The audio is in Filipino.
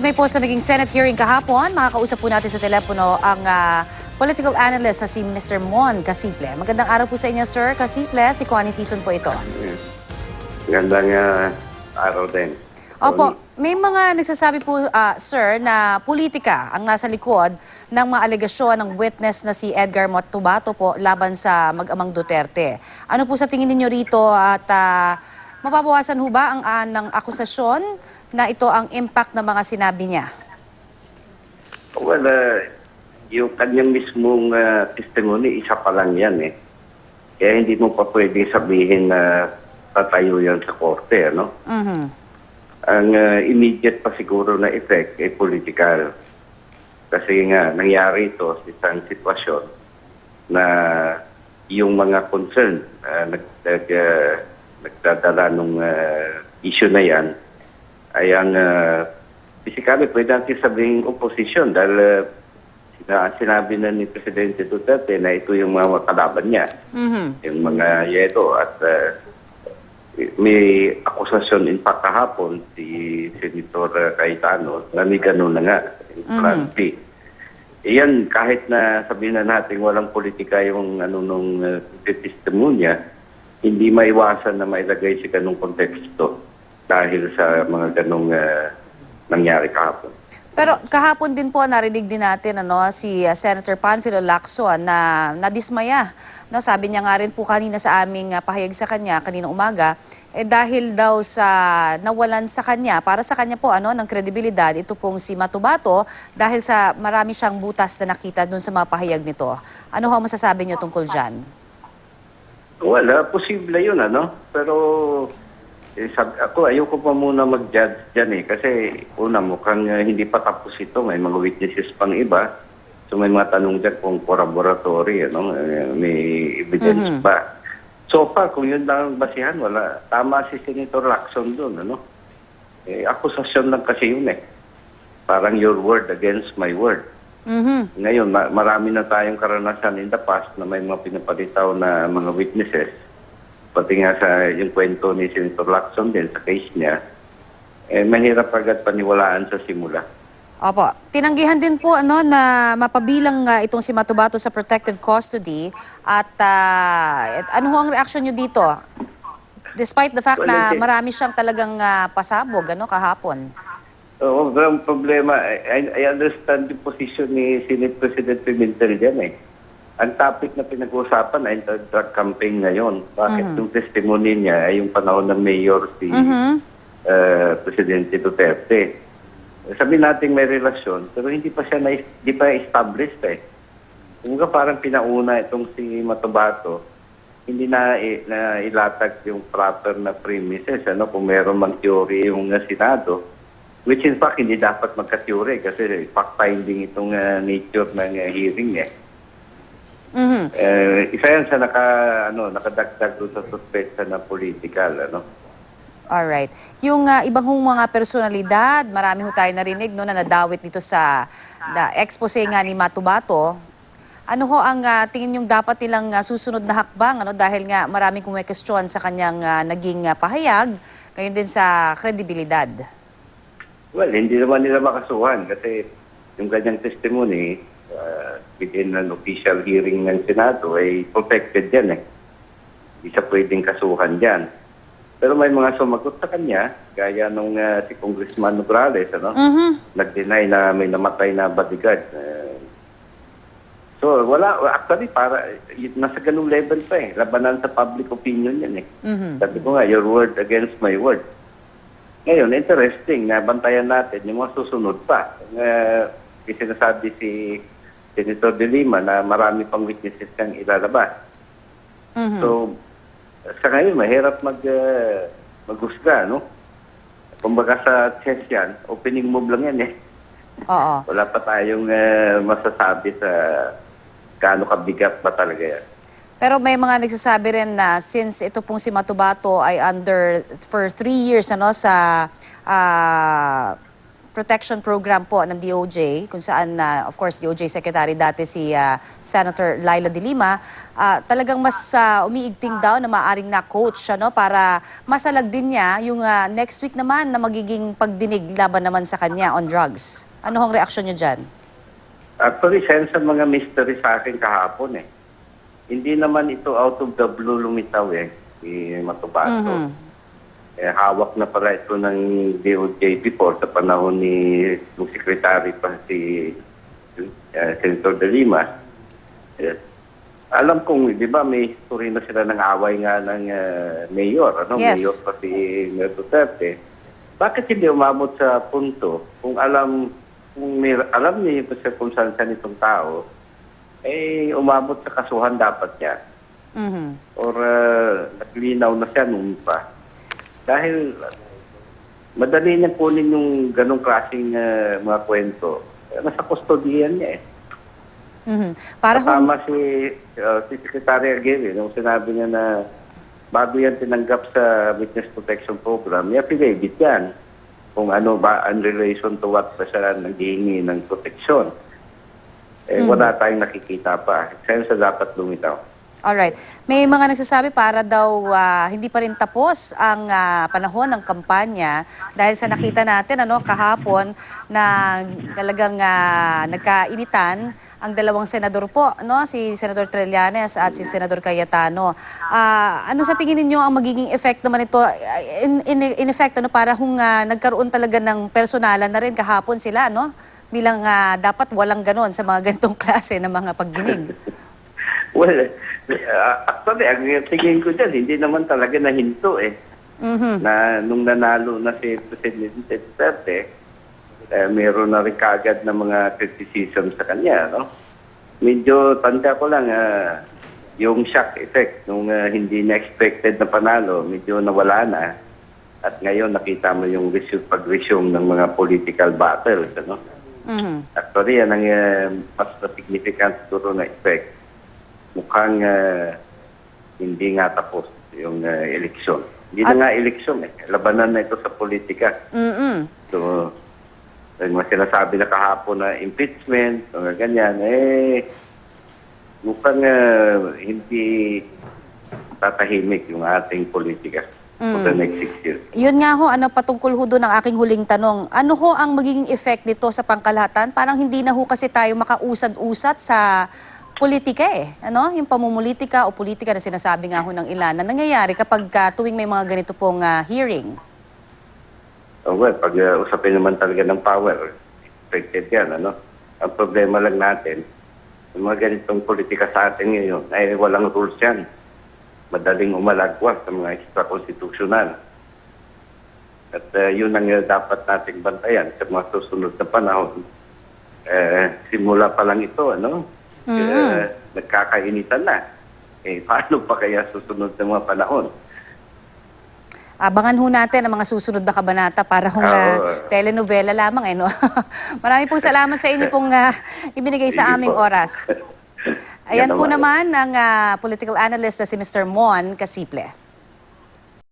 Kaugnay po sa naging Senate hearing kahapon, makakausap po natin sa telepono ang political analyst na si Mr. Mon Casiple. Magandang araw po sa inyo, Sir Casiple. Si Connie Season po ito. Magandang araw din. Opo, may mga nagsasabi po, Sir, na politika ang nasa likod ng mga alegasyon ng witness na si Edgar Matubato po laban sa mag-amang Duterte. Ano po sa tingin ninyo rito at mapapawasan ho ba ang ng akusasyon na ito ang impact ng mga sinabi niya? Well, yung kanyang mismong testimony, isa pa lang yan eh. Kaya hindi mo pa pwede sabihin na tatayo yan sa korte, no? Ang immediate pa siguro na effect ay political. Kasi nga, nangyari ito sa isang sitwasyon na yung mga concern nagdadala ng issue na yan ay ang basically pwede natin sabihin opposition dahil sinabi na ni Presidente Duterte na ito yung mga kalaban niya, yung mga yedo at may akusasyon in fact kahapon si Senator Cayetano na may ganun na nga, frankly. Iyan, kahit na sabihin na natin walang politika yung nung testimonya, hindi maiwasan na mailagay sa ganung konteksto dahil sa mga ganung nangyari kahapon. Pero kahapon din po narinig din natin si Senator Panfilo Lacson na nadismaya. No, sabi niya nga rin po kanina sa aming pahayag sa kanya kaninang umaga, dahil daw sa nawalan sa kanya, para sa kanya po ng kredibilidad, ito pong si Matubato dahil sa marami siyang butas na nakita dun sa mga pahayag nito. Ano ho masasabi niyo tungkol dyan? Wala, posible yun pero ako, ayoko pa muna mag-judge dyan kasi una mukhang hindi pa tapos ito. May mga witnesses pang iba. So may mga tanong dyan kung corroboratory, may evidence ba. So far, kung yun lang ang basihan, wala. Tama si Senator Lacson doon, akusasyon lang kasi yun Parang your word against my word. Ngayon, marami na tayong karanasan in the past na may mga pinapalitaw na mga witnesses. Pati nga sa yung kwento ni Senator Lacson din sa case niya, mahirap agad paniwalaan sa simula. Opo. Tinanggihan din po na mapabilang itong si Matubato sa protective custody at ano ho ang reaksyon niyo dito? Despite the fact na marami siyang talagang pasabog kahapon. Oo, ang problema, I understand the position ni Senate President Pimentel dyan Ang topic na pinag-uusapan ay drug campaign ngayon. Bakit yung testimony niya ay yung panahon ng mayor si Presidente Duterte. Sabi natin may relasyon, pero hindi pa established Kung parang pinauna itong si Matubato, hindi na ilatag yung proper na premises, kung meron mang theory yung Senado, which in fact hindi dapat magka-theory kasi fact-finding itong nature ng hearing isa yan sa nakadagdag doon sa suspetsa na political, Alright. Yung ibang mga personalidad, marami ho tayo narinig na nadawit dito sa expose nga ni Matubato. Ano ho ang tingin yung dapat nilang susunod na hakbang dahil nga maraming kumwestiyon sa kanyang naging pahayag, gayon din sa kredibilidad? Well, hindi naman nila makasuhan kasi yung kanyang testimony within an official hearing ng Senado ay protected yan Hindi siya pwedeng kasuhan dyan. Pero may mga sumagot sa kanya, gaya nung si Congressman Nograles, nag-deny na may namatay na bodyguard. So wala, actually nasa ganung level pa labanan sa public opinion yan Sabi ko nga, your word against my word. Ngayon, interesting na bantayan natin yung mga susunod pa. Sinasabi si Senator De Lima na marami pang witnesses kang ilalabas. So, sa ngayon, mahirap maghusga, Kumbaga sa chess yan, opening move lang yan Oo. Wala pa tayong masasabi sa gaano kabigat ba talaga yan. Pero may mga nagsasabi rin na since ito pong si Matubato ay under for 3 years sa protection program po ng DOJ, kung saan, of course, DOJ Secretary dati si Senator Laila De Lima, talagang mas umiigting daw na maaring na-coach para masalag din niya yung next week naman na magiging pagdinig laban naman sa kanya on drugs. Ano hong reaksyon niyo dyan? Actually, sense ang mga mystery sa akin kahapon eh. Hindi naman ito out of the blue lumitaw si Matubato. Hawak na pala ito ng DOJ before sa panahon ni Secretary pa si Senator De Lima. Alam kong, di ba, may history na sila ng away nga ng mayor, Yes. Mayor pa si Mayor Duterte. Bakit hindi umabot sa punto kung alam niya yung circumstance nitong tao, umabot sa kasuhan dapat niya. Or naglinaw na siya nung pa. Dahil madali niyang kunin yung ganong klaseng mga kwento. Nasa kustodiyan niya Para Kasama si Secretary Aguirre nung sinabi niya na bago yan tinanggap sa Witness Protection Program, may affidavit yan kung ano ba in relation to what pa siya naghihingi ng proteksyon. Wala tayong nakikita pa. Sensa dapat lumitaw. Alright. May mga nagsasabi para daw hindi pa rin tapos ang panahon ng kampanya dahil sa nakita natin kahapon na talagang nagkainitan ang dalawang senador po, si Senator Trillanes at si Senator Cayetano. Ano sa tingin ninyo ang magiging effect naman ito? In effect, para kung nagkaroon talaga ng personalan na rin kahapon sila, bilang dapat walang ganon sa mga ganitong klase ng mga pagdinig. Well, actually, ang tingin ko dyan, hindi naman talaga nahinto na nung nanalo na si Presidente Duterte, meron na rin kaagad na mga criticism sa kanya, Medyo tanda ko lang, yung shock effect nung hindi na-expected na panalo, medyo nawala na. At ngayon nakita mo yung pag-resume ng mga political battles, Actually, yan ang mas na significant siguro na effect. Mukhang hindi nga tapos yung eleksyon. Hindi na nga eleksyon labanan na ito sa politika. So, yung mga sinasabi na kahapon na impeachment, o ganyan, mukhang hindi tatahimik yung ating politika for the next 6 years. Yun nga patungkol ho doon ang aking huling tanong. Ano ho ang magiging effect nito sa pangkalahatan? Parang hindi na ho kasi tayo makausad-usad sa politika yung pamumulitika o politika na sinasabi nga ho ng ilan na nangyayari kapag tuwing may mga ganito pong hearing. Well, pag usapin naman talaga ng power, expected yan, Ang problema lang natin, yung mga ganitong politika sa atin ngayon, ay walang rules yan. Madaling umalagwas sa mga extra-constitutional. At yun ang dapat nating bantayan sa mga susunod na panahon. Simula pa lang ito, nagkakainitan na. Paano pa kaya susunod na mga panahon? Abangan ho natin ang mga susunod na kabanata para telenovela lamang Maraming pong salamat sa inyo pong ibinigay sa aming oras. Ayan po naman ang political analyst na si Mr. Mon Casiple.